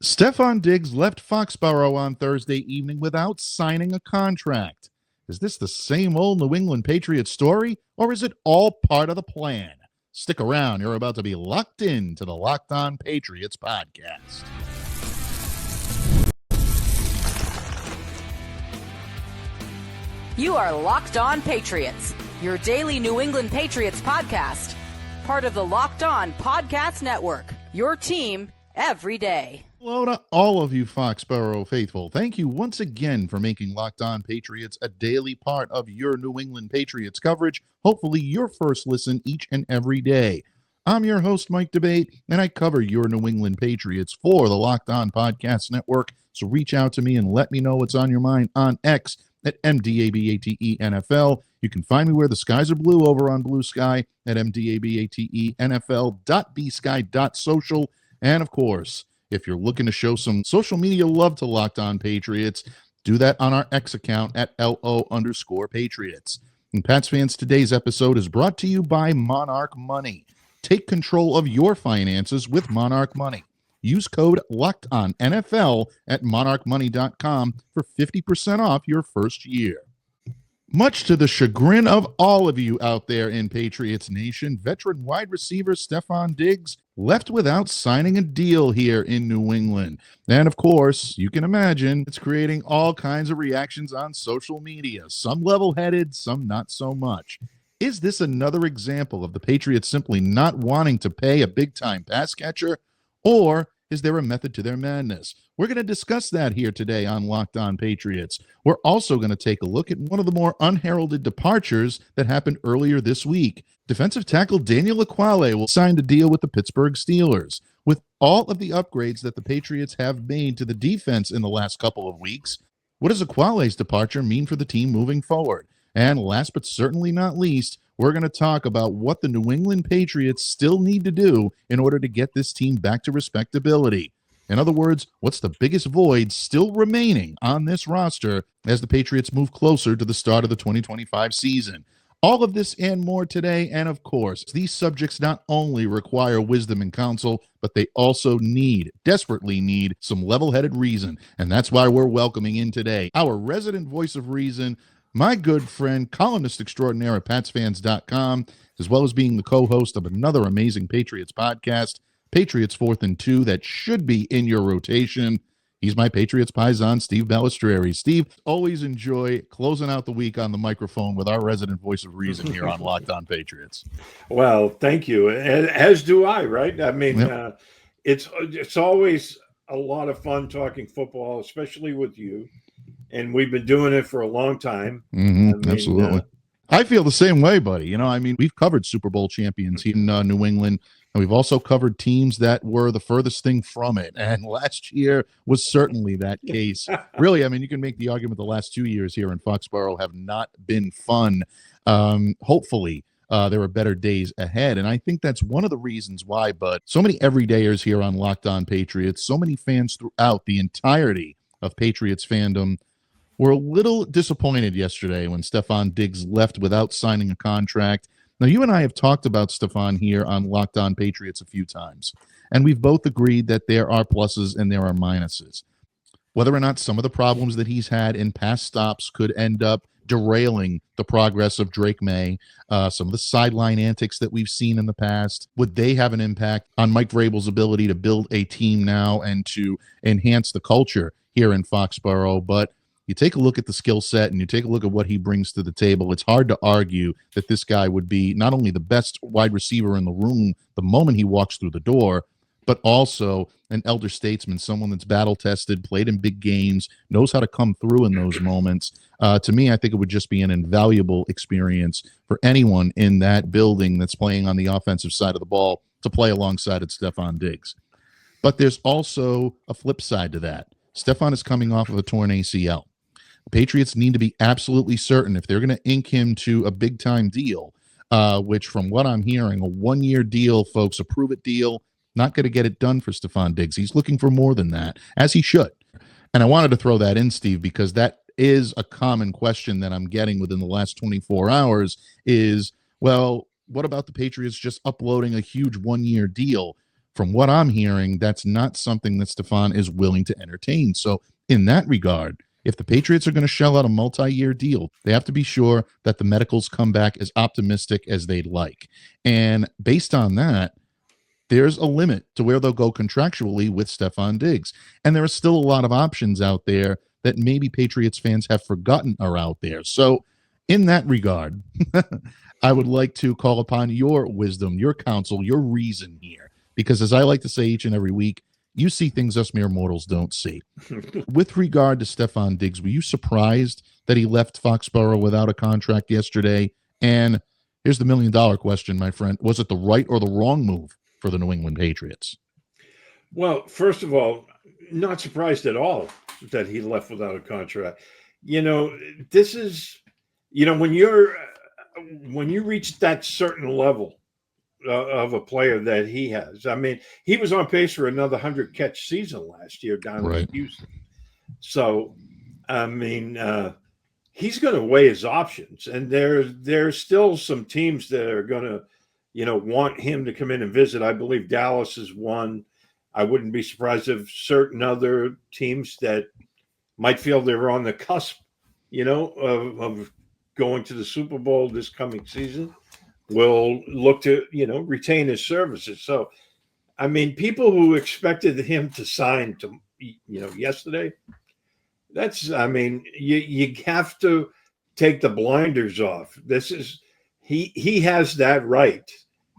Stefon Diggs left Foxborough on Thursday evening without signing a contract. Is this the same old New England Patriots story, or is it all part of the plan? Stick around. You're about to be locked in to the Locked On Patriots podcast. You are Locked On Patriots, your daily New England Patriots podcast. Part of the Locked On Podcast Network, your team every day. Hello to all of you Foxborough faithful. Thank you once again for making Locked On Patriots a daily part of your New England Patriots coverage. Hopefully your first listen each and every day. I'm your host, Mike Debate, and I cover your New England Patriots for the Locked On Podcast Network. So reach out to me and let me know what's on your mind on X at MDABATENFL. You can find me where the skies are blue over on Blue Sky at MDABATENFL.bsky.social. And of course, if you're looking to show some social media love to Locked On Patriots, do that on our X account at LO_Patriots. And Pats fans, today's episode is brought to you by Monarch Money. Take control of your finances with Monarch Money. Use code LOCKEDONNFL at monarchmoney.com for 50% off your first year. Much to the chagrin of all of you out there in Patriots Nation, veteran wide receiver Stefon Diggs left without signing a deal here in New England. And of course, you can imagine it's creating all kinds of reactions on social media, some level-headed, some not so much. Is this another example of the Patriots simply not wanting to pay a big-time pass catcher, or is there a method to their madness? We're going to discuss that here today on Locked On Patriots. We're also going to take a look at one of the more unheralded departures that happened earlier this week. Defensive tackle Daniel Ekuale will sign a deal with the Pittsburgh Steelers. With all of the upgrades that the Patriots have made to the defense in the last couple of weeks, what does Ekuale's departure mean for the team moving forward? And last but certainly not least, we're going to talk about what the New England Patriots still need to do in order to get this team back to respectability. In other words, what's the biggest void still remaining on this roster as the Patriots move closer to the start of the 2025 season? All of this and more today, and of course, these subjects not only require wisdom and counsel, but they also desperately need, some level-headed reason. And that's why we're welcoming in today our resident voice of reason, my good friend, columnist extraordinaire at PatsFans.com, as well as being the co-host of another amazing Patriots podcast, Patriots 4th and 2, that should be in your rotation. He's my Patriots paisan, Steve Balestreri. Steve, always enjoy closing out the week on the microphone with our resident voice of reason here on Locked On Patriots. Well, thank you. As do I, right? I mean, Yep. It's always a lot of fun talking football, especially with you. And we've been doing it for a long time. Absolutely. I feel the same way, buddy. You know, I mean, we've covered Super Bowl champions here in New England, and we've also covered teams that were the furthest thing from it. And last year was certainly that case. Really, I mean, you can make the argument the last 2 years here in Foxborough have not been fun. Hopefully, there are better days ahead. And I think that's one of the reasons why, Bud, so many everydayers here on Locked On Patriots, so many fans throughout the entirety of Patriots fandom were a little disappointed yesterday when Stefon Diggs left without signing a contract. Now, you and I have talked about Stefon here on Locked On Patriots a few times, and we've both agreed that there are pluses and there are minuses. Whether or not some of the problems that he's had in past stops could end up derailing the progress of Drake May, some of the sideline antics that we've seen in the past, would they have an impact on Mike Vrabel's ability to build a team now and to enhance the culture here in Foxborough? But you take a look at the skill set and you take a look at what he brings to the table, it's hard to argue that this guy would be not only the best wide receiver in the room the moment he walks through the door, but also an elder statesman, someone that's battle-tested, played in big games, knows how to come through in those moments. To me, I think it would just be an invaluable experience for anyone in that building that's playing on the offensive side of the ball to play alongside of Stefon Diggs. But there's also a flip side to that. Stefon is coming off of a torn ACL. The Patriots need to be absolutely certain if they're going to ink him to a big-time deal, which from what I'm hearing, a one-year deal, folks, a prove-it deal, not going to get it done for Stefon Diggs. He's looking for more than that, as he should. And I wanted to throw that in, Steve, because that is a common question that I'm getting within the last 24 hours is, well, what about the Patriots just uploading a huge one-year deal? from what I'm hearing, that's not something that Stefon is willing to entertain. So in that regard, if the Patriots are going to shell out a multi-year deal, they have to be sure that the medicals come back as optimistic as they'd like. And based on that, there's a limit to where they'll go contractually with Stefon Diggs. And there are still a lot of options out there that maybe Patriots fans have forgotten are out there. So in that regard, I would like to call upon your wisdom, your counsel, your reason here. Because as I like to say each and every week, you see things us mere mortals don't see. With regard to Stefon Diggs, were you surprised that he left Foxborough without a contract yesterday? And here's the $1 million question, my friend. Was it the right or the wrong move for the New England Patriots? Well, first of all, not surprised at all that he left without a contract. This is, when you reach that certain level of a player that he has. I mean, he was on pace for another 100-catch season last year down in Houston. So, I mean, he's going to weigh his options. And there's still some teams that are going to, want him to come in and visit. I believe Dallas is one. I wouldn't be surprised if certain other teams that might feel they're on the cusp, of going to the Super Bowl this coming season will look to, retain his services. So, I mean, people who expected him to sign to, yesterday, you have to take the blinders off. He has that right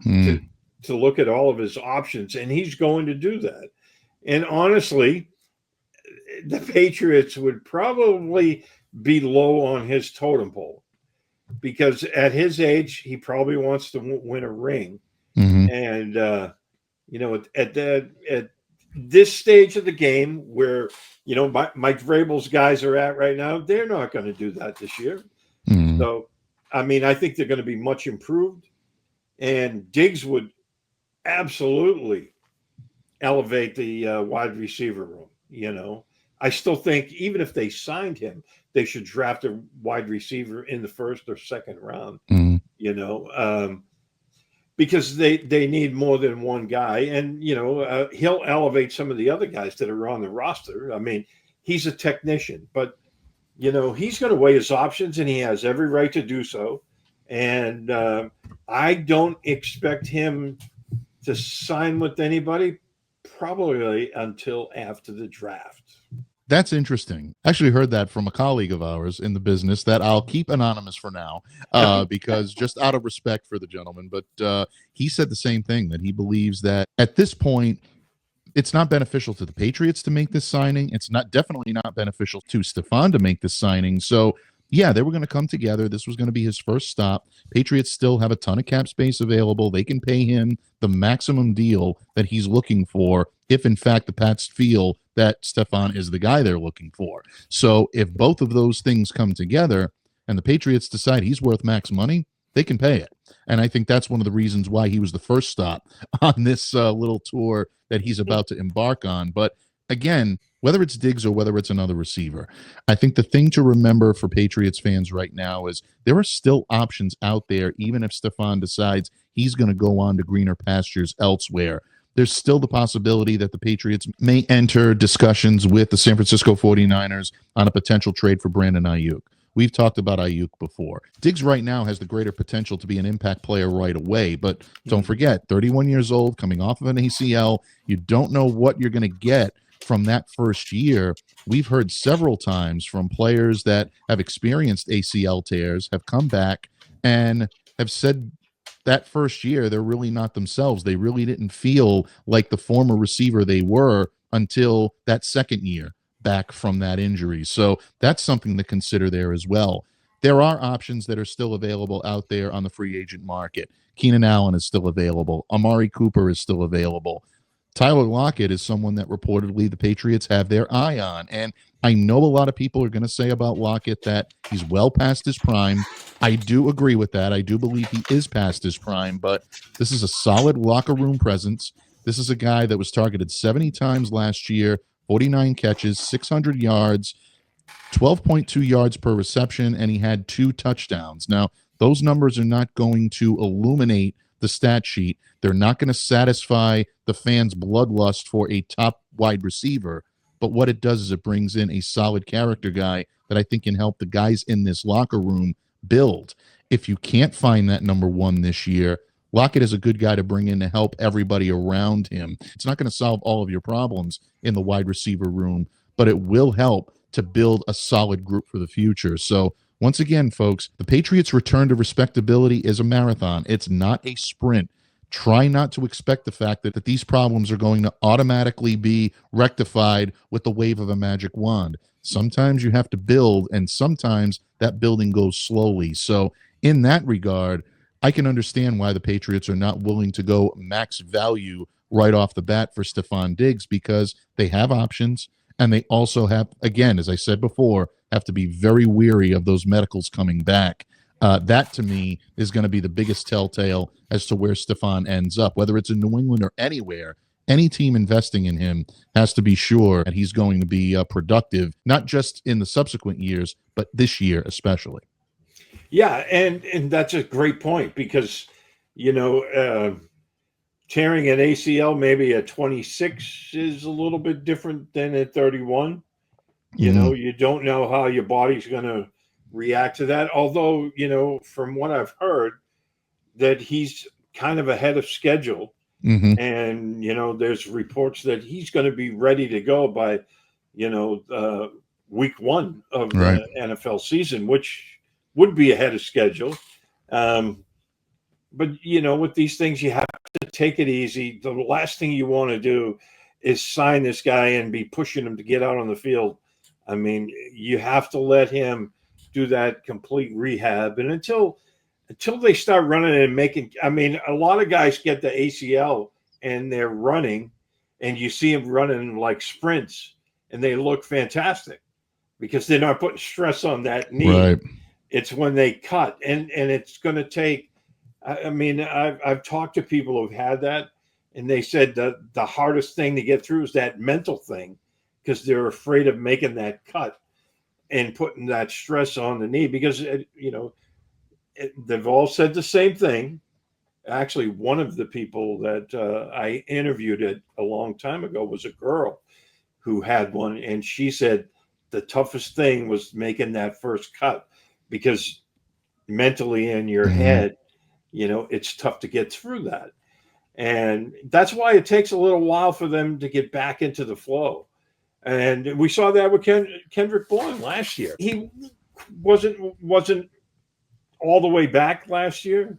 to look at all of his options, and he's going to do that. And honestly, the Patriots would probably be low on his totem pole, because at his age, he probably wants to win a ring. Mm-hmm. And, at this stage of the game where, Mike Vrabel's guys are at right now, they're not going to do that this year. Mm-hmm. So, I think they're going to be much improved. And Diggs would absolutely elevate the wide receiver room, I still think even if they signed him, they should draft a wide receiver in the first or second round, because they need more than one guy. And, he'll elevate some of the other guys that are on the roster. I mean, he's a technician, but, he's going to weigh his options, and he has every right to do so. And I don't expect him to sign with anybody probably until after the draft. That's interesting. Actually heard that from a colleague of ours in the business that I'll keep anonymous for now, because just out of respect for the gentleman. But he said the same thing, that he believes that at this point, it's not beneficial to the Patriots to make this signing. It's definitely not beneficial to Stefon to make this signing. So, yeah, they were going to come together. This was going to be his first stop. Patriots still have a ton of cap space available. They can pay him the maximum deal that he's looking for if, in fact, the Pats feel that Stefon is the guy they're looking for. So if both of those things come together and the Patriots decide he's worth max money, they can pay it. And I think that's one of the reasons why he was the first stop on this little tour that he's about to embark on. But again, whether it's Diggs or whether it's another receiver, I think the thing to remember for Patriots fans right now is there are still options out there, even if Stefon decides he's going to go on to greener pastures elsewhere. There's still the possibility that the Patriots may enter discussions with the San Francisco 49ers on a potential trade for Brandon Ayuk. We've talked about Ayuk before. Diggs right now has the greater potential to be an impact player right away, but don't forget, 31 years old, coming off of an ACL, you don't know what you're going to get from that first year. We've heard several times from players that have experienced ACL tears, have come back and have said that first year they're really not themselves. They really didn't feel like the former receiver they were until that second year back from that injury. So that's something to consider there as well. There are options that are still available out there on the free agent market. Keenan Allen is still available. Amari Cooper is still available. Tyler Lockett is someone that reportedly the Patriots have their eye on. And I know a lot of people are going to say about Lockett that he's well past his prime. I do agree with that. I do believe he is past his prime, but this is a solid locker room presence. This is a guy that was targeted 70 times last year, 49 catches, 600 yards, 12.2 yards per reception, and he had 2 touchdowns. Now, those numbers are not going to illuminate the stat sheet. They're not going to satisfy the fans' bloodlust for a top wide receiver. But what it does is it brings in a solid character guy that I think can help the guys in this locker room build. If you can't find that number one this year, Lockett is a good guy to bring in to help everybody around him. It's not going to solve all of your problems in the wide receiver room, but it will help to build a solid group for the future. So once again, folks, the Patriots' return to respectability is a marathon. It's not a sprint. Try not to expect the fact that these problems are going to automatically be rectified with the wave of a magic wand. Sometimes you have to build, and sometimes that building goes slowly. So in that regard, I can understand why the Patriots are not willing to go max value right off the bat for Stefon Diggs, because they have options, and they also have, again, as I said before, have to be very weary of those medicals coming back. That, to me, is going to be the biggest telltale as to where Stefon ends up. Whether it's in New England or anywhere, any team investing in him has to be sure that he's going to be productive, not just in the subsequent years, but this year especially. Yeah, and that's a great point, because, tearing an ACL maybe at 26 is a little bit different than at 31. You don't know how your body's going to react to that. Although, from what I've heard, that he's kind of ahead of schedule. Mm-hmm. And, there's reports that he's going to be ready to go by, week one of the NFL season, which would be ahead of schedule. But, with these things, you have to take it easy. The last thing you want to do is sign this guy and be pushing him to get out on the field. I mean, you have to let him do that complete rehab. And until they start running and making, a lot of guys get the ACL and they're running, and you see them running like sprints, and they look fantastic because they're not putting stress on that knee. Right. It's when they cut, and it's going to take. I've talked to people who've had that, and they said that the hardest thing to get through is that mental thing, because they're afraid of making that cut and putting that stress on the knee, because they've all said the same thing. Actually, one of the people that I interviewed a long time ago was a girl who had one, and she said the toughest thing was making that first cut, because mentally in your head, it's tough to get through that. And that's why it takes a little while for them to get back into the flow. And we saw that with Kendrick Bourne last year. He wasn't all the way back last year.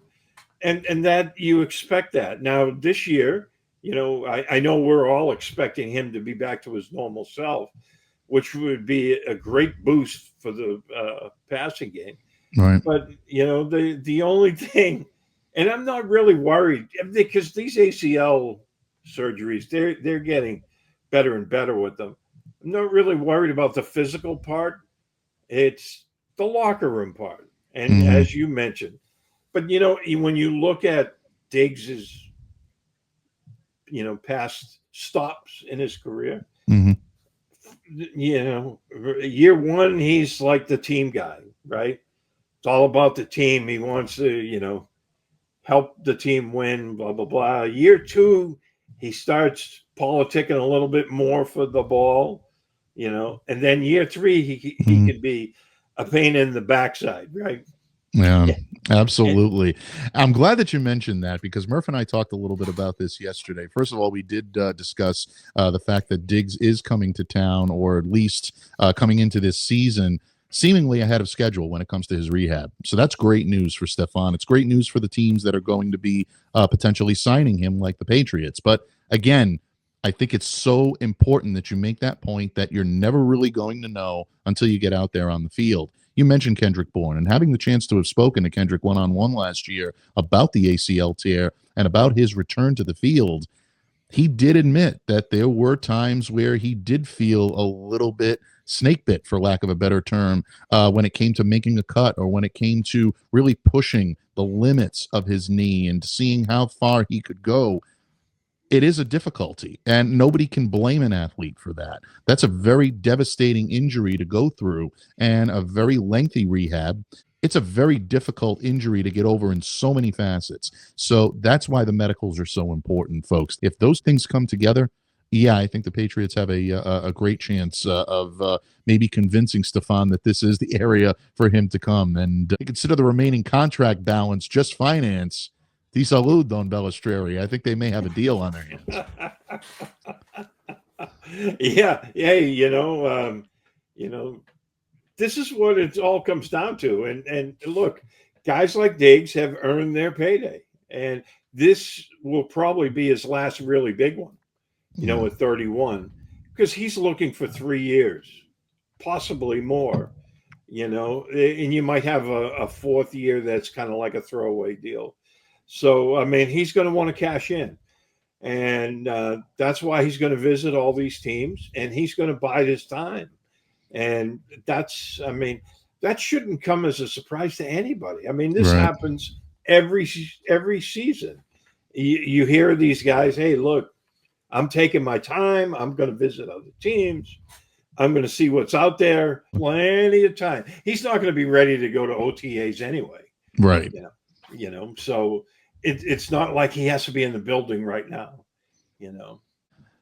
And that you expect that. Now, this year, I know we're all expecting him to be back to his normal self, which would be a great boost for the passing game. Right. But, the only thing, and I'm not really worried, because these ACL surgeries, they're getting better and better with them. I'm not really worried about the physical part. It's the locker room part. And as you mentioned, but, when you look at Diggs's, past stops in his career, year one, he's like the team guy, right? It's all about the team. He wants to, help the team win, blah, blah, blah. Year two, he starts politicking a little bit more for the ball, and then year three, he can be a pain in the backside, right? Yeah, absolutely. I'm glad that you mentioned that, because Murph and I talked a little bit about this yesterday. First of all, we did discuss the fact that Diggs is coming to town, or at least coming into this season, seemingly ahead of schedule when it comes to his rehab. So that's great news for Stefon. It's great news for the teams that are going to be potentially signing him, like the Patriots. But again, I think it's so important that you make that point that you're never really going to know until you get out there on the field. You mentioned Kendrick Bourne, and having the chance to have spoken to Kendrick one-on-one last year about the ACL tear and about his return to the field, he did admit that there were times where he did feel a little bit snake bit, for lack of a better term, when it came to making a cut, or when it came to really pushing the limits of his knee and seeing how far he could go. It is a difficulty, and nobody can blame an athlete for that. That's a very devastating injury to go through, and a very lengthy rehab. it's a very difficult injury to get over in so many facets. So that's why the medicals are so important, folks. If those things come together, yeah, I think the Patriots have a great chance of maybe convincing Stefon that this is the area for him to come. And consider the remaining contract balance just finance. Di salud, Don Balestreri. I think they may have a deal on their hands. Yeah, this is what it all comes down to. And look, guys like Diggs have earned their payday, and this will probably be his last really big one. At 31, because he's looking for 3 years, possibly more. And you might have a fourth year that's kind of like a throwaway deal. So, I mean, he's going to want to cash in. And that's why he's going to visit all these teams, and he's going to bide his time. And that shouldn't come as a surprise to anybody. I mean, this happens every season. You hear these guys, hey, look, I'm taking my time. I'm going to visit other teams. I'm going to see what's out there. Plenty of time. He's not going to be ready to go to OTAs anyway. Right. So it's not like he has to be in the building right now.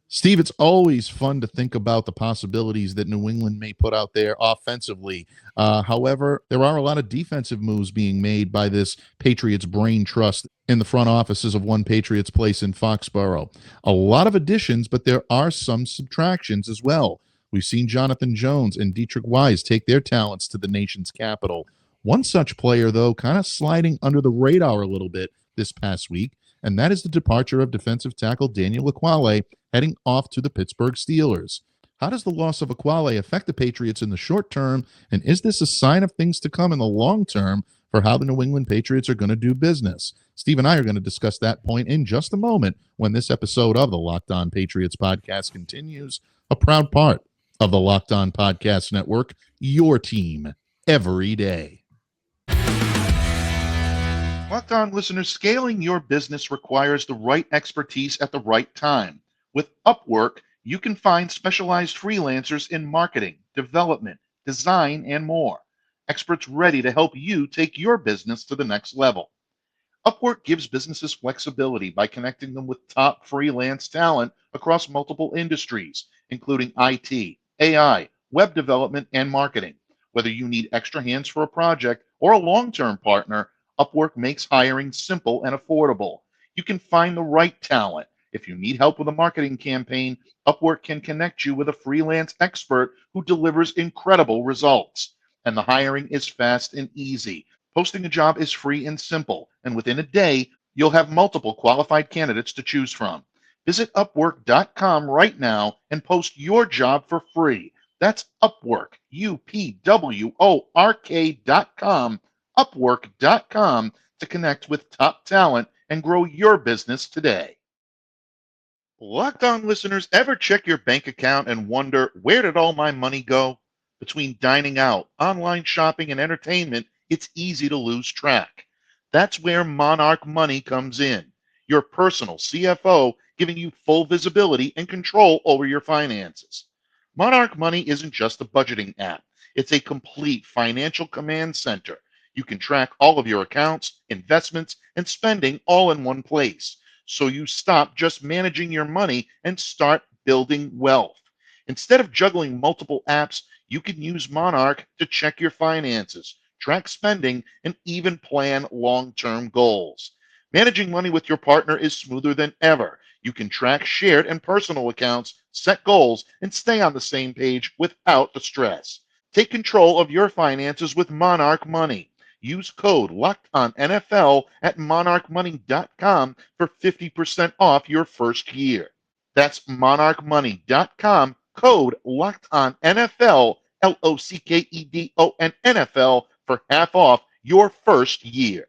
Steve, it's always fun to think about the possibilities that New England may put out there offensively. However, there are a lot of defensive moves being made by this Patriots brain trust in the front offices of One Patriots Place in Foxborough. A lot of additions, but there are some subtractions as well. We've seen Jonathan Jones and Dietrich Wise take their talents to the nation's capital. One such player, though, kind of sliding under the radar a little bit this past week, and that is the departure of defensive tackle Daniel Ekuale, heading off to the Pittsburgh Steelers. How does the loss of Ekuale affect the Patriots in the short term, and is this a sign of things to come in the long term for how the New England Patriots are going to do business? Steve and I are going to discuss that point in just a moment when this episode of the Locked On Patriots podcast continues, a proud part of the Locked On Podcast Network, your team every day. Locked On listeners, scaling your business requires the right expertise at the right time. With Upwork, you can find specialized freelancers in marketing, development, design, and more. Experts ready to help you take your business to the next level. Upwork gives businesses flexibility by connecting them with top freelance talent across multiple industries, including IT, AI, web development, and marketing. Whether you need extra hands for a project or a long-term partner, Upwork makes hiring simple and affordable. You can find the right talent. If you need help with a marketing campaign, Upwork can connect you with a freelance expert who delivers incredible results. And the hiring is fast and easy. Posting a job is free and simple, and within a day, you'll have multiple qualified candidates to choose from. Visit Upwork.com right now and post your job for free. That's Upwork, UPWORK.com, Upwork.com, to connect with top talent and grow your business today. Locked On listeners, ever check your bank account and wonder, where did all my money go? Between dining out, online shopping, and entertainment, it's easy to lose track. That's where Monarch Money comes in, your personal CFO giving you full visibility and control over your finances. Monarch Money isn't just a budgeting app. It's a complete financial command center. You can track all of your accounts, investments, and spending all in one place. So you stop just managing your money and start building wealth. Instead of juggling multiple apps, you can use Monarch to check your finances, track spending, and even plan long-term goals. Managing money with your partner is smoother than ever. You can track shared and personal accounts, set goals, and stay on the same page without the stress. Take control of your finances with Monarch Money. Use code LOCKEDONNFL at monarchmoney.com for 50% off your first year. That's monarchmoney.com, code LOCKEDONNFL, LOCKEDON NFL, for half off your first year.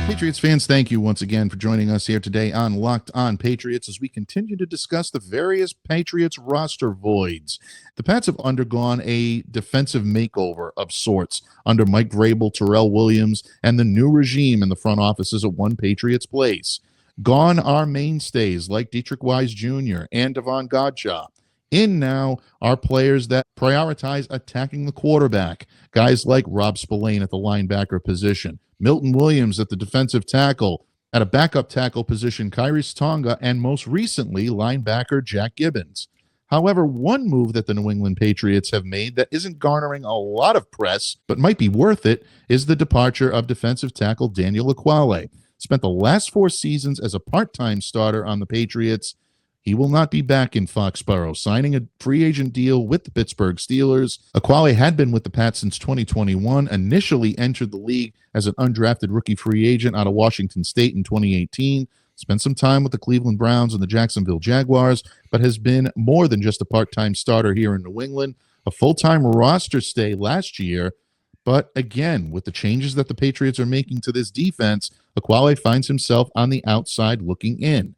Patriots fans, thank you once again for joining us here today on Locked On Patriots as we continue to discuss the various Patriots roster voids. The Pats have undergone a defensive makeover of sorts under Mike Vrabel, Terrell Williams, and the new regime in the front offices at One Patriots Place. Gone are mainstays like Dietrich Wise Jr. and Devon Godshaw. In now are players that prioritize attacking the quarterback. Guys like Rob Spillane at the linebacker position, Milton Williams at the defensive tackle, at a backup tackle position, Kairis Tonga, and most recently, linebacker Jack Gibbons. However, one move that the New England Patriots have made that isn't garnering a lot of press, but might be worth it, is the departure of defensive tackle Daniel Ekuale. Spent the last 4 seasons as a part-time starter on the Patriots. He will not be back in Foxborough, signing a free agent deal with the Pittsburgh Steelers. Ekuale had been with the Pats since 2021, initially entered the league as an undrafted rookie free agent out of Washington State in 2018, spent some time with the Cleveland Browns and the Jacksonville Jaguars, but has been more than just a part-time starter here in New England, a full-time roster stay last year. But again, with the changes that the Patriots are making to this defense, Ekuale finds himself on the outside looking in.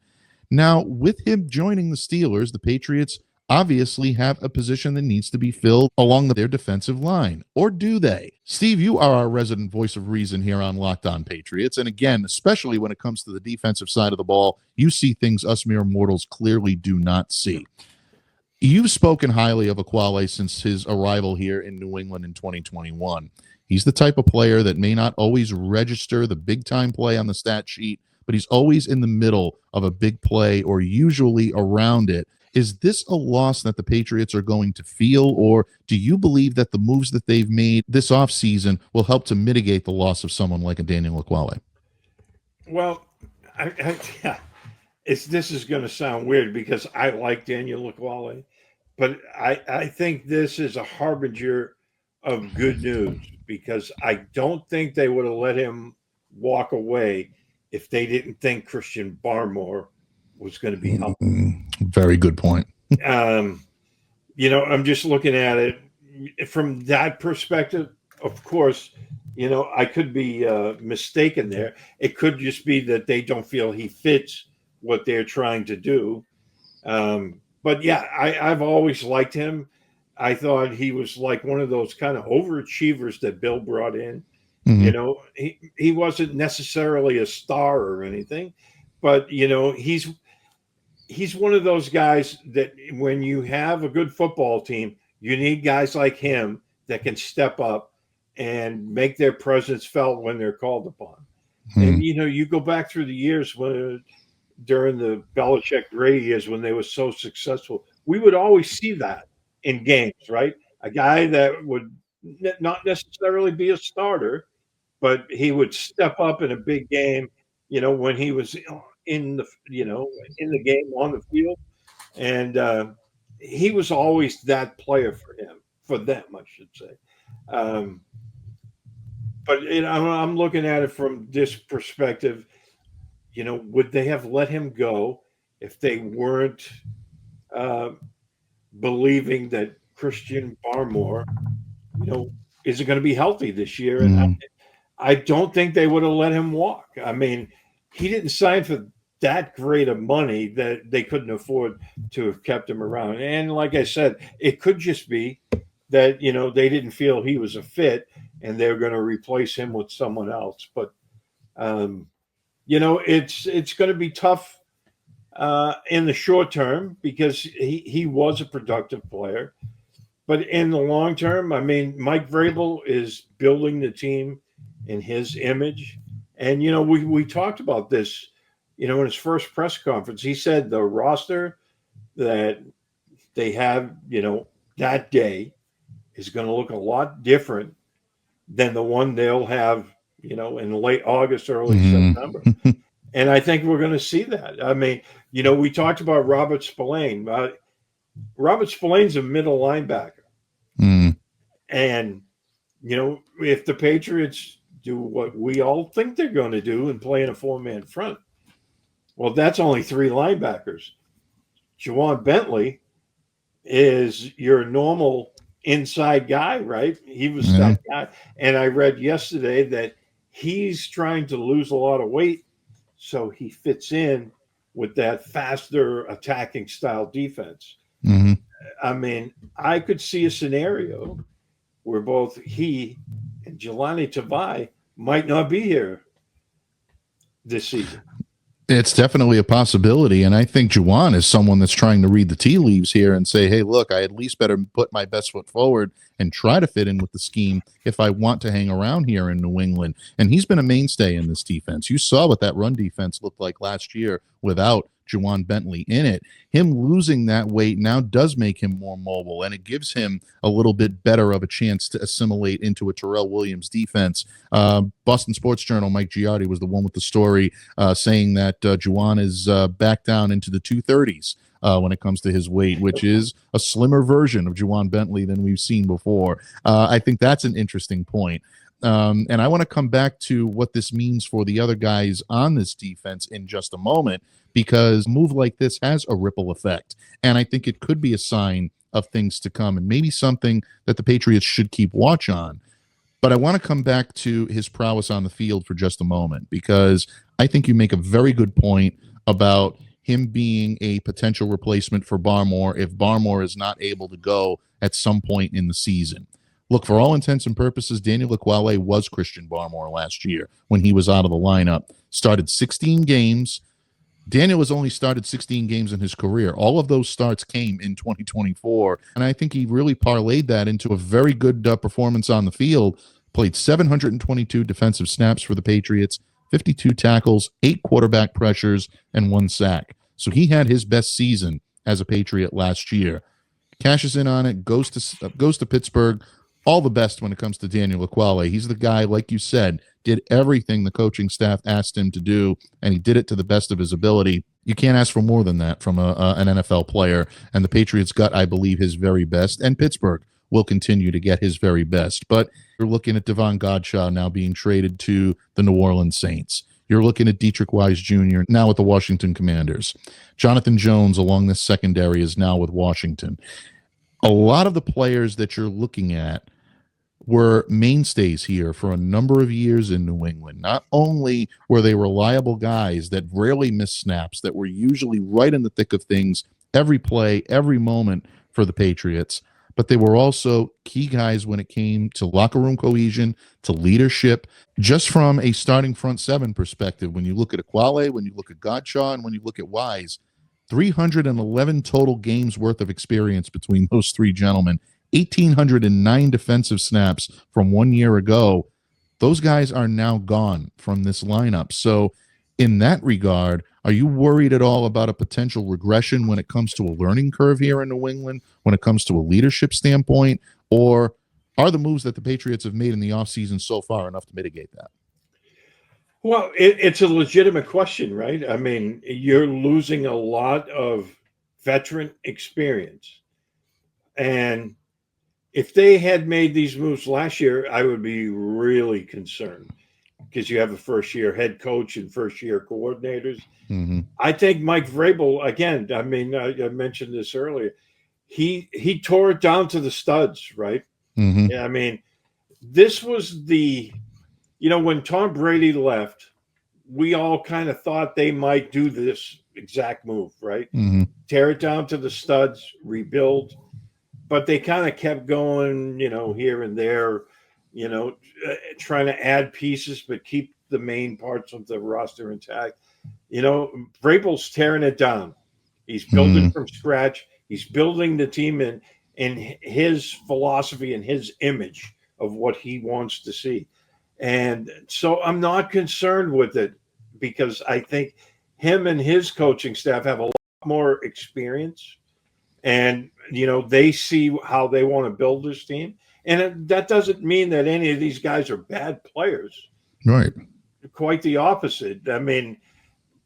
Now, with him joining the Steelers, the Patriots obviously have a position that needs to be filled along their defensive line. Or do they? Steve, you are our resident voice of reason here on Locked On Patriots. And again, especially when it comes to the defensive side of the ball, you see things us mere mortals clearly do not see. You've spoken highly of Ekuale since his arrival here in New England in 2021. He's the type of player that may not always register the big-time play on the stat sheet, but he's always in the middle of a big play or usually around it. Is this a loss that the Patriots are going to feel, or do you believe that the moves that they've made this offseason will help to mitigate the loss of someone like a Daniel Ekuale? Well, this is going to sound weird because I like Daniel Ekuale, but I think this is a harbinger of good news because I don't think they would have let him walk away if they didn't think Christian Barmore was going to be healthy. Very good point. I'm just looking at it from that perspective. Of course, I could be mistaken there. It could just be that they don't feel he fits what they're trying to do. But yeah, I've always liked him. I thought he was like one of those kind of overachievers that Bill brought in. Mm-hmm. He wasn't necessarily a star or anything, but he's one of those guys that when you have a good football team, you need guys like him that can step up and make their presence felt when they're called upon. Mm-hmm. And you go back through the years during the Belichick-Brady years when they were so successful, we would always see that in games, right? A guy that would not necessarily be a starter, but he would step up in a big game, when he was in the game on the field. And he was always that player for them, I should say. But I'm looking at it from this perspective. Would they have let him go if they weren't believing that Christian Barmore, isn't going to be healthy this year? Mm-hmm. And I don't think they would have let him walk. I mean, he didn't sign for that great of money that they couldn't afford to have kept him around. And like I said, it could just be that, they didn't feel he was a fit and they're going to replace him with someone else. But, it's going to be tough in the short term because he was a productive player. But in the long term, I mean, Mike Vrabel is building the team in his image. And, we talked about this, in his first press conference. He said the roster that they have, that day is going to look a lot different than the one they'll have, in late August, early September. And I think we're going to see that. I mean, we talked about Robert Spillane. Robert Spillane's a middle linebacker. And, if the Patriots do what we all think they're going to do and play in a 4-man front, well, that's only 3 linebackers. Juwan Bentley is your normal inside guy, right? He was that guy. And I read yesterday that he's trying to lose a lot of weight so he fits in with that faster attacking style defense. Mm-hmm. I mean, I could see a scenario where both he and Jelani Tavai might not be here this season. It's definitely a possibility. And I think Juwan is someone that's trying to read the tea leaves here and say, hey, look, I at least better put my best foot forward and try to fit in with the scheme if I want to hang around here in New England. And he's been a mainstay in this defense. You saw what that run defense looked like last year without Juwan Bentley in it. Him losing that weight now does make him more mobile, and it gives him a little bit better of a chance to assimilate into a Terrell Williams defense. Boston Sports Journal, Mike Giardi, was the one with the story saying that Juwan is back down into the 230s when it comes to his weight, which is a slimmer version of Juwan Bentley than we've seen before. I think that's an interesting point. And I want to come back to what this means for the other guys on this defense in just a moment, because a move like this has a ripple effect. And I think it could be a sign of things to come and maybe something that the Patriots should keep watch on. But I want to come back to his prowess on the field for just a moment, because I think you make a very good point about him being a potential replacement for Barmore if Barmore is not able to go at some point in the season. Look, for all intents and purposes, Daniel Ekuale was Christian Barmore last year when he was out of the lineup. Started 16 games. Daniel has only started 16 games in his career. All of those starts came in 2024, and I think he really parlayed that into a very good performance on the field. Played 722 defensive snaps for the Patriots, 52 tackles, 8 quarterback pressures, and 1 sack. So he had his best season as a Patriot last year. Cashes in on it, goes to Pittsburgh. All the best when it comes to Daniel Ekuale. He's the guy, like you said, did everything the coaching staff asked him to do, and he did it to the best of his ability. You can't ask for more than that from an NFL player, and the Patriots got, I believe, his very best, and Pittsburgh will continue to get his very best. But you're looking at Devon Godshaw now being traded to the New Orleans Saints. You're looking at Dietrich Wise Jr. now with the Washington Commanders. Jonathan Jones along this secondary is now with Washington. A lot of the players that you're looking at were mainstays here for a number of years in New England. Not only were they reliable guys that rarely miss snaps, that were usually right in the thick of things every play, every moment for the Patriots, but they were also key guys when it came to locker room cohesion, to leadership, just from a starting front seven perspective. When you look at Ekuale, when you look at Godshaw, and when you look at Wise, 311 total games worth of experience between those three gentlemen, 1,809 defensive snaps from 1 year ago. Those guys are now gone from this lineup. So in that regard, are you worried at all about a potential regression when it comes to a learning curve here in New England, when it comes to a leadership standpoint, or are the moves that the Patriots have made in the offseason so far enough to mitigate that? Well, it's a legitimate question, right? I mean, you're losing a lot of veteran experience. And if they had made these moves last year, I would be really concerned, because you have a first-year head coach and first-year coordinators. Mm-hmm. I think Mike Vrabel, again, I mean, I mentioned this earlier, he tore it down to the studs, right? Mm-hmm. Yeah, I mean, this was when Tom Brady left, we all kind of thought they might do this exact move, right? Mm-hmm. Tear it down to the studs, rebuild. But they kind of kept going, here and there, trying to add pieces, but keep the main parts of the roster intact. Vrabel's tearing it down. He's building from scratch. He's building the team in his philosophy and his image of what he wants to see. And so I'm not concerned with it, because I think him and his coaching staff have a lot more experience. And, they see how they want to build this team. And that doesn't mean that any of these guys are bad players. Right. Quite the opposite. I mean,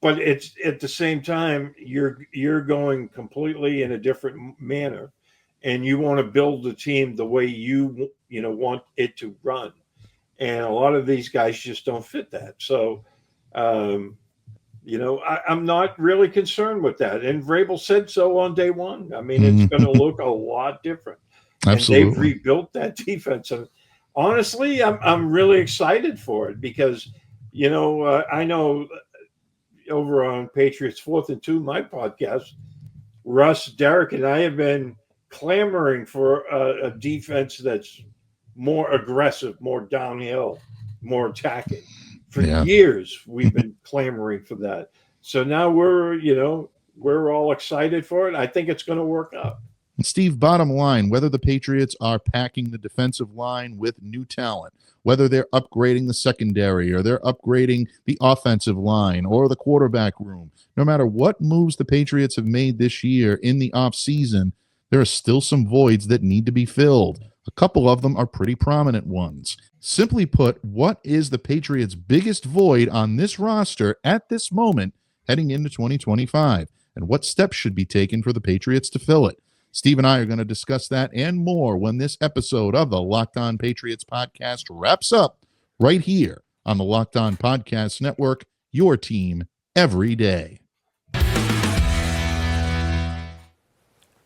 but it's at the same time, you're going completely in a different manner, and you want to build the team the way you want it to run. And a lot of these guys just don't fit that. So, I'm not really concerned with that. And Vrabel said so on day one. I mean, it's going to look a lot different. Absolutely. And they've rebuilt that defense. And honestly, I'm really excited for it, because, I know over on Patriots 4th and 2, my podcast, Russ, Derek, and I have been clamoring for a defense that's more aggressive, more downhill, more attacking. For years, we've been clamoring for that. So now we're all excited for it. I think it's going to work out. And Steve, bottom line, whether the Patriots are packing the defensive line with new talent, whether they're upgrading the secondary or they're upgrading the offensive line or the quarterback room, no matter what moves the Patriots have made this year in the offseason, there are still some voids that need to be filled. A couple of them are pretty prominent ones. Simply put, what is the Patriots' biggest void on this roster at this moment heading into 2025? And what steps should be taken for the Patriots to fill it? Steve and I are going to discuss that and more when this episode of the Locked On Patriots podcast wraps up right here on the Locked On Podcast Network, your team every day.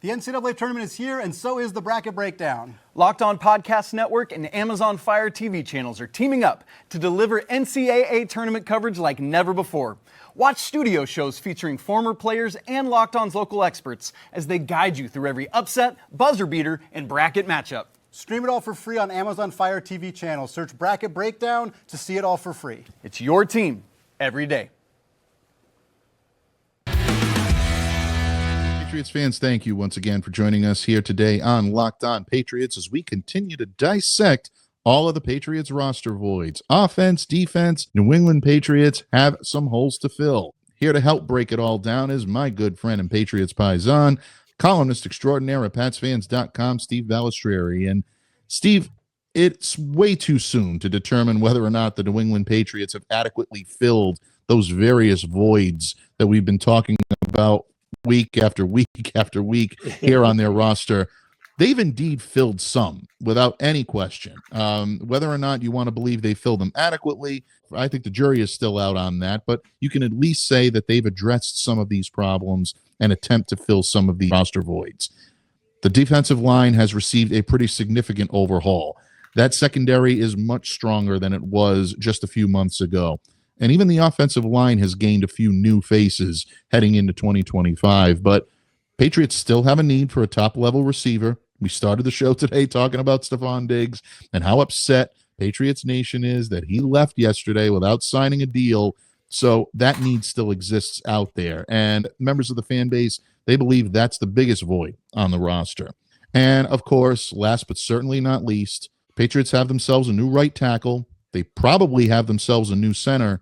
The NCAA tournament is here, and so is the bracket breakdown. Locked On Podcast Network and Amazon Fire TV channels are teaming up to deliver NCAA tournament coverage like never before. Watch studio shows featuring former players and Locked On's local experts as they guide you through every upset, buzzer beater, and bracket matchup. Stream it all for free on Amazon Fire TV channel. Search Bracket Breakdown to see it all for free. It's your team every day. Patriots fans, thank you once again for joining us here today on Locked On Patriots as we continue to dissect all of the Patriots roster voids. Offense, defense, New England Patriots have some holes to fill. Here to help break it all down is my good friend and Patriots paisan, columnist extraordinaire at PatsFans.com, Steve Balestreri. And Steve, it's way too soon to determine whether or not the New England Patriots have adequately filled those various voids that we've been talking about week after week after week here on their roster. They've indeed filled some without any question. Whether or not you want to believe they filled them adequately, I think the jury is still out on that, but you can at least say that they've addressed some of these problems and attempt to fill some of the roster voids. The defensive line has received a pretty significant overhaul. That secondary is much stronger than it was just a few months ago. And even the offensive line has gained a few new faces heading into 2025. But Patriots still have a need for a top-level receiver. We started the show today talking about Stefon Diggs and how upset Patriots Nation is that he left yesterday without signing a deal. So that need still exists out there. And members of the fan base, they believe that's the biggest void on the roster. And, of course, last but certainly not least, Patriots have themselves a new right tackle. They probably have themselves a new center.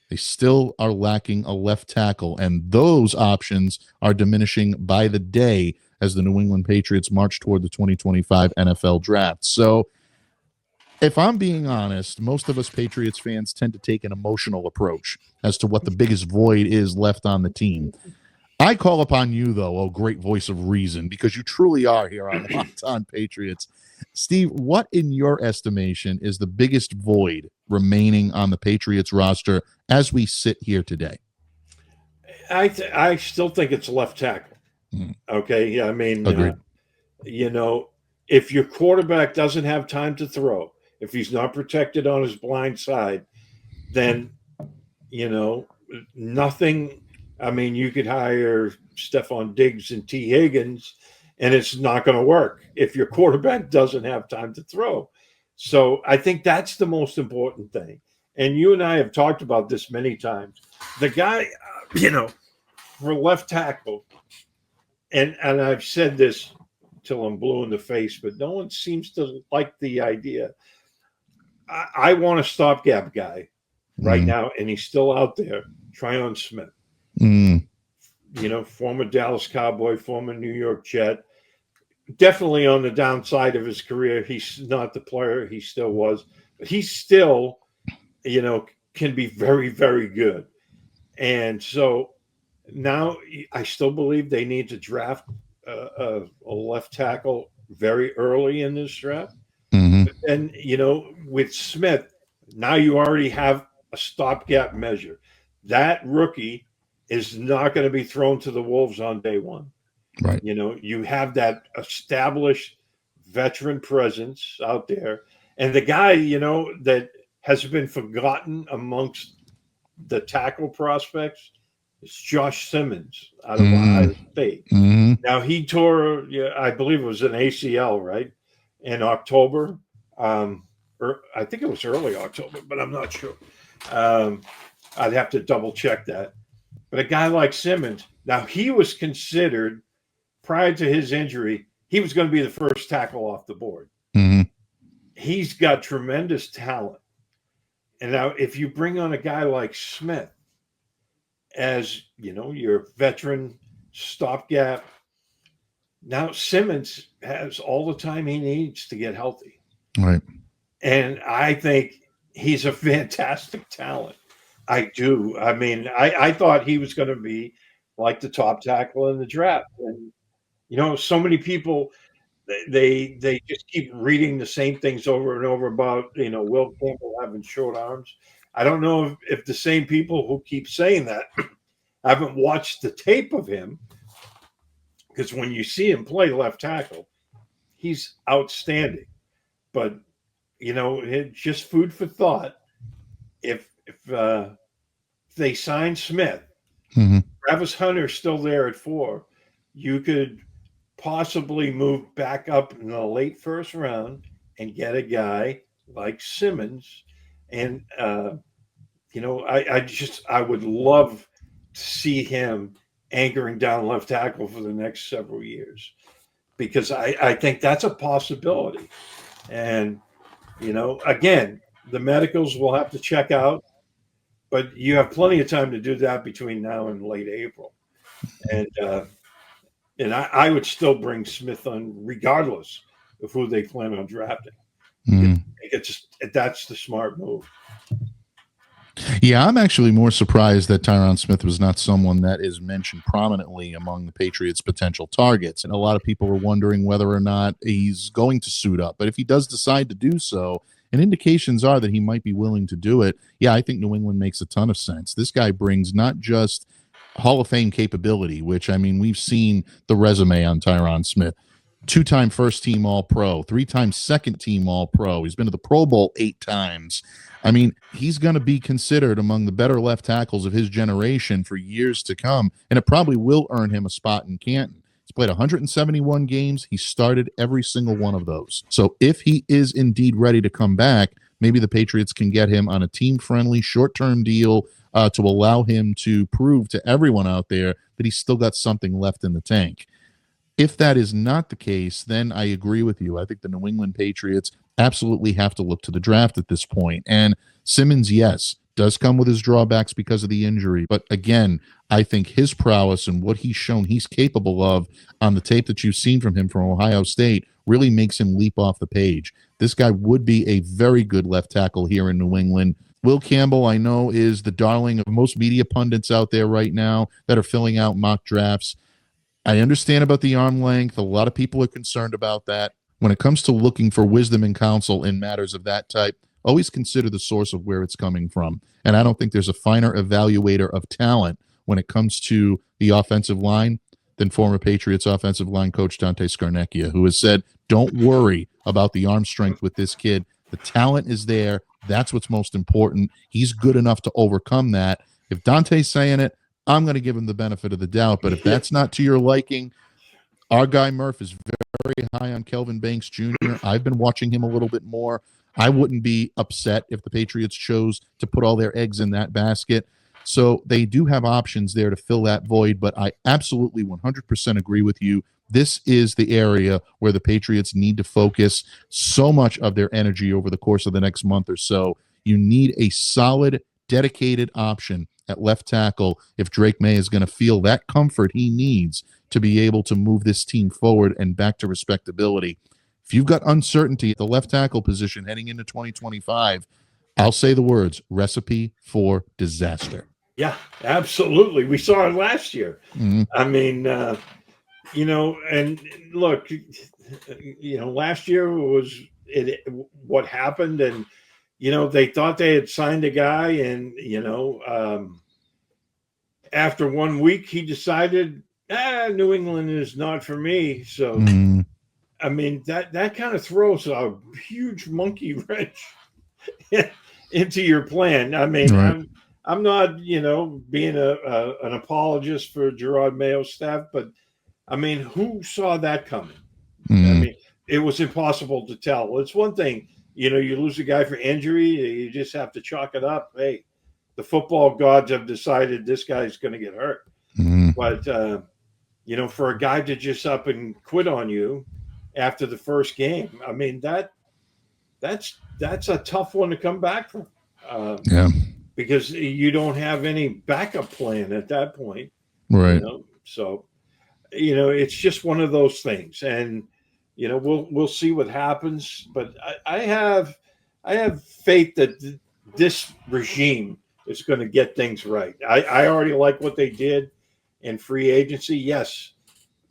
They still are lacking a left tackle, and those options are diminishing by the day as the New England Patriots march toward the 2025 NFL draft. So if I'm being honest, most of us Patriots fans tend to take an emotional approach as to what the biggest void is left on the team. I call upon you, though, oh great voice of reason, because you truly are here on Locked On Patriots. Steve, what in your estimation is the biggest void remaining on the Patriots roster as we sit here today? I still think it's left tackle. Okay, yeah, I mean, agreed. If your quarterback doesn't have time to throw, if he's not protected on his blind side, then nothing. I mean, you could hire Stefon Diggs and T. Higgins, and it's not going to work if your quarterback doesn't have time to throw. So I think that's the most important thing. And you and I have talked about this many times. The guy, for left tackle, and I've said this till I'm blue in the face, but no one seems to like the idea. I want a stopgap guy right now, and he's still out there, Tyron Smith. Former Dallas Cowboy, former New York Jet. Definitely on the downside of his career. He's not the player he still was, but he still, can be very, very good. And so now I still believe they need to draft a left tackle very early in this draft. And, with Smith, now you already have a stopgap measure. That rookie is not going to be thrown to the wolves on day one. Right. You have that established veteran presence out there. And the guy, that has been forgotten amongst the tackle prospects is Josh Simmons out of Ohio State. Now, he tore, I believe it was an ACL, right, in October. Or I think it was early October, but I'm not sure. I'd have to double check that. But a guy like Simmons, now he was considered prior to his injury, he was going to be the first tackle off the board. Mm-hmm. He's got tremendous talent. And now if you bring on a guy like Smith as, your veteran stopgap, now Simmons has all the time he needs to get healthy. Right. And I think he's a fantastic talent. I do. I mean, I thought he was going to be like the top tackle in the draft. And, so many people, they just keep reading the same things over and over about, Will Campbell having short arms. I don't know if the same people who keep saying that haven't watched the tape of him, because when you see him play left tackle, he's outstanding. But, it's just food for thought. If they sign Smith, Mm-hmm. Travis Hunter's still there at 4, you could possibly move back up in the late first round and get a guy like Simmons. And, I would love to see him anchoring down left tackle for the next several years, because I think that's a possibility. And, again, the medicals will have to check out, but you have plenty of time to do that between now and late April. And I would still bring Smith on regardless of who they plan on drafting. Mm-hmm. That's the smart move. Yeah, I'm actually more surprised that Tyron Smith was not someone that is mentioned prominently among the Patriots' potential targets. And a lot of people were wondering whether or not he's going to suit up. But if he does decide to do so, and indications are that he might be willing to do it, yeah, I think New England makes a ton of sense. This guy brings not just Hall of Fame capability, which, I mean, we've seen the resume on Tyron Smith. 2-time first-team All-Pro, 3-time second-team All-Pro. He's been to the Pro Bowl 8 times. I mean, he's going to be considered among the better left tackles of his generation for years to come, and it probably will earn him a spot in Canton. He's played 171 games. He started every single one of those. So if he is indeed ready to come back, maybe the Patriots can get him on a team-friendly, short-term deal to allow him to prove to everyone out there that he's still got something left in the tank. If that is not the case, then I agree with you. I think the New England Patriots absolutely have to look to the draft at this point. And Simmons, yes, does come with his drawbacks because of the injury. But again, I think his prowess and what he's shown he's capable of on the tape that you've seen from him from Ohio State really makes him leap off the page. This guy would be a very good left tackle here in New England. Will Campbell, I know, is the darling of most media pundits out there right now that are filling out mock drafts. I understand about the arm length. A lot of people are concerned about that. When it comes to looking for wisdom and counsel in matters of that type, always consider the source of where it's coming from. And I don't think there's a finer evaluator of talent when it comes to the offensive line than former Patriots offensive line coach Dante Scarnecchia, who has said, don't worry about the arm strength with this kid. The talent is there. That's what's most important. He's good enough to overcome that. If Dante's saying it, I'm going to give him the benefit of the doubt. But if that's not to your liking, our guy Murph is very high on Kelvin Banks Jr. I've been watching him a little bit more. I wouldn't be upset if the Patriots chose to put all their eggs in that basket. So they do have options there to fill that void, but I absolutely 100% agree with you. This is the area where the Patriots need to focus so much of their energy over the course of the next month or so. You need a solid, dedicated option at left tackle if Drake May is going to feel that comfort he needs to be able to move this team forward and back to respectability. If you've got uncertainty at the left tackle position heading into 2025, I'll say the words, recipe for disaster. Yeah, absolutely. We saw it last year. Mm-hmm. I mean, and look, last year was what happened, and they thought they had signed a guy, and after 1 week he decided, New England is not for me. So, I mean, that kind of throws a huge monkey wrench into your plan. I mean, right. I'm not, being an apologist for Gerard Mayo's staff, but I mean, who saw that coming? I mean, it was impossible to tell. It's one thing, you lose a guy for injury, you just have to chalk it up. Hey, the football gods have decided this guy's going to get hurt. Mhm. But for a guy to just up and quit on you after the first game, I mean that's a tough one to come back from. Yeah. Because you don't have any backup plan at that point. Right. So it's just one of those things, and we'll see what happens. But I have faith that this regime is going to get things right. I already like what they did in free agency. Yes,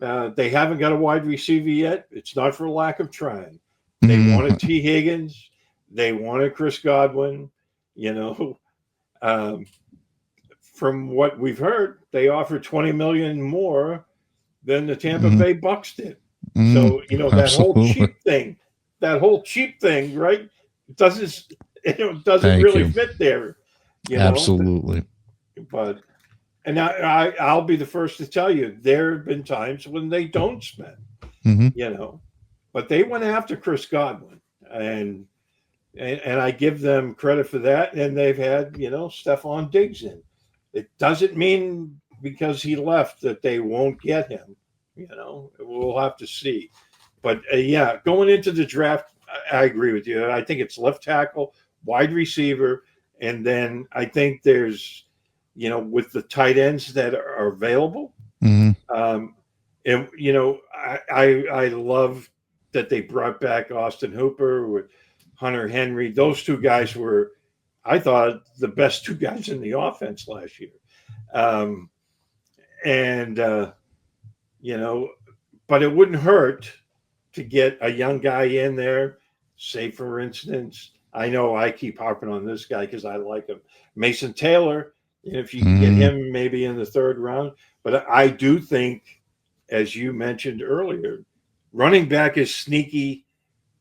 they haven't got a wide receiver yet. It's not for lack of trying. They wanted T. Higgins. They wanted Chris Godwin. From what we've heard, they offered $20 million more than the Tampa Bay Bucks did. So that whole cheap thing, right? It doesn't really fit there. Absolutely. But I'll be the first to tell you, there have been times when they don't spend. But they went after Chris Godwin, and I give them credit for that. And they've had Stefon Diggs in. It doesn't mean because he left that they won't get him. We'll have to see. But going into the draft, I agree with you. I think it's left tackle, wide receiver, and then I think there's, with the tight ends that are available. I love that they brought back Austin Hooper with Hunter Henry. Those two guys were, I thought, the best two guys in the offense last year. But it wouldn't hurt to get a young guy in there. Say, for instance, I know I keep harping on this guy because I like him, Mason Taylor. If you can get him maybe in the third round. But I do think, as you mentioned earlier, running back is sneaky,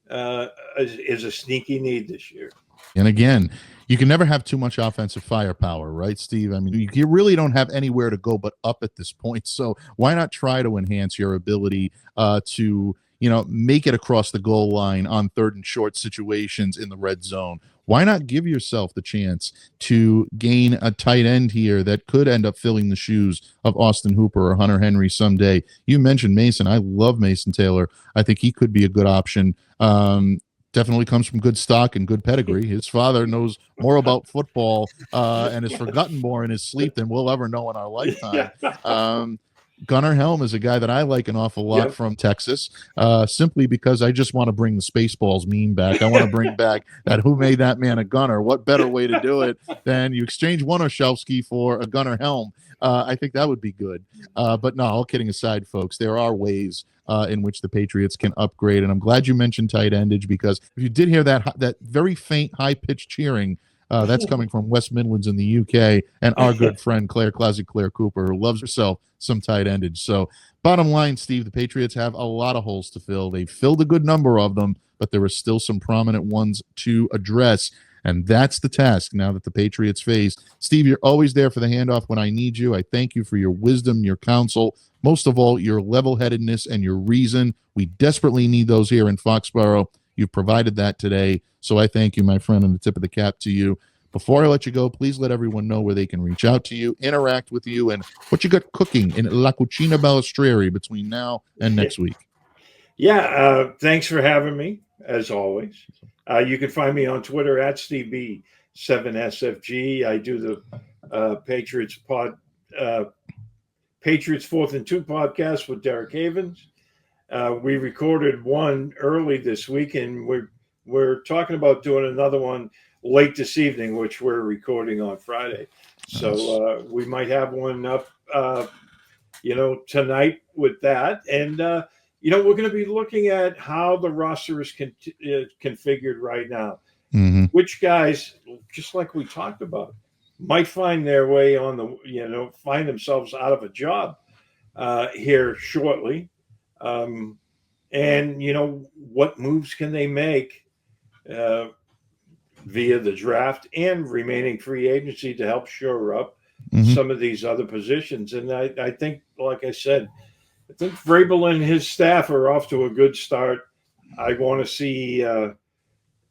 is a sneaky need this year. And again, you can never have too much offensive firepower, right, Steve? I mean, you really don't have anywhere to go but up at this point. So why not try to enhance your ability to, make it across the goal line on third and short situations in the red zone? Why not give yourself the chance to gain a tight end here that could end up filling the shoes of Austin Hooper or Hunter Henry someday? You mentioned Mason. I love Mason Taylor. I think he could be a good option. Definitely comes from good stock and good pedigree. His father knows more about football and has forgotten more in his sleep than we'll ever know in our lifetime. Gunnar Helm is a guy that I like an awful lot from Texas, simply because I just want to bring the Spaceballs meme back. I want to bring back that who made that man a gunner. What better way to do it than you exchange one Oshowski for a Gunnar Helm? I think that would be good. But no, all kidding aside, folks, there are ways in which the Patriots can upgrade. And I'm glad you mentioned tight endage, because if you did hear that very faint, high-pitched cheering, that's coming from West Midlands in the UK and our good friend Claire Cooper, who loves herself some tight endage. So bottom line, Steve, the Patriots have a lot of holes to fill. They've filled a good number of them, but there are still some prominent ones to address. And that's the task now that the Patriots face. Steve, you're always there for the handoff when I need you. I thank you for your wisdom, your counsel, most of all, your level-headedness and your reason. We desperately need those here in Foxborough. You've provided that today. So I thank you, my friend, and the tip of the cap to you. Before I let you go, please let everyone know where they can reach out to you, interact with you, and what you got cooking in La Cucina Balestreri between now and next week. Thanks for having me, as always. You can find me on Twitter at SteveB7SFG. I do the Patriots 4th and 2 podcast with Derek Havens. We recorded one early this week, and we're talking about doing another one late this evening, which we're recording on Friday. So we might have one up, tonight with that. And, we're going to be looking at how the roster is configured right now. Mm-hmm. Which guys, just like we talked about, might find their way on find themselves out of a job here shortly. And, what moves can they make via the draft and remaining free agency to help shore up some of these other positions. And I think, like I said, I think Vrabel and his staff are off to a good start. I want to see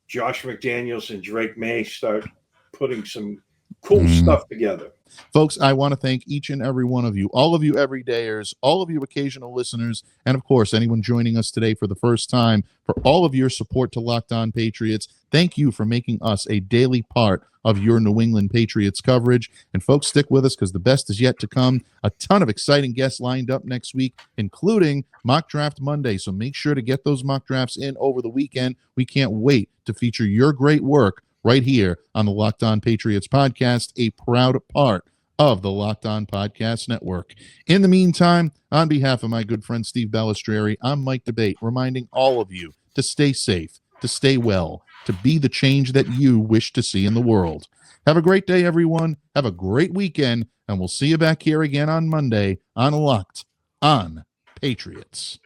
Josh McDaniels and Drake May start putting some cool stuff together. Folks, I want to thank each and every one of you, all of you everydayers, all of you occasional listeners, and of course, anyone joining us today for the first time, for all of your support to Locked On Patriots. Thank you for making us a daily part of your New England Patriots coverage. And folks, stick with us because the best is yet to come. A ton of exciting guests lined up next week, including Mock Draft Monday. So make sure to get those mock drafts in over the weekend. We can't wait to feature your great work right here on the Locked On Patriots podcast, a proud part of the Locked On Podcast Network. In the meantime, on behalf of my good friend Steve Balestreri, I'm Mike Debate, reminding all of you to stay safe, to stay well, to be the change that you wish to see in the world. Have a great day, everyone. Have a great weekend, and we'll see you back here again on Monday on Locked On Patriots.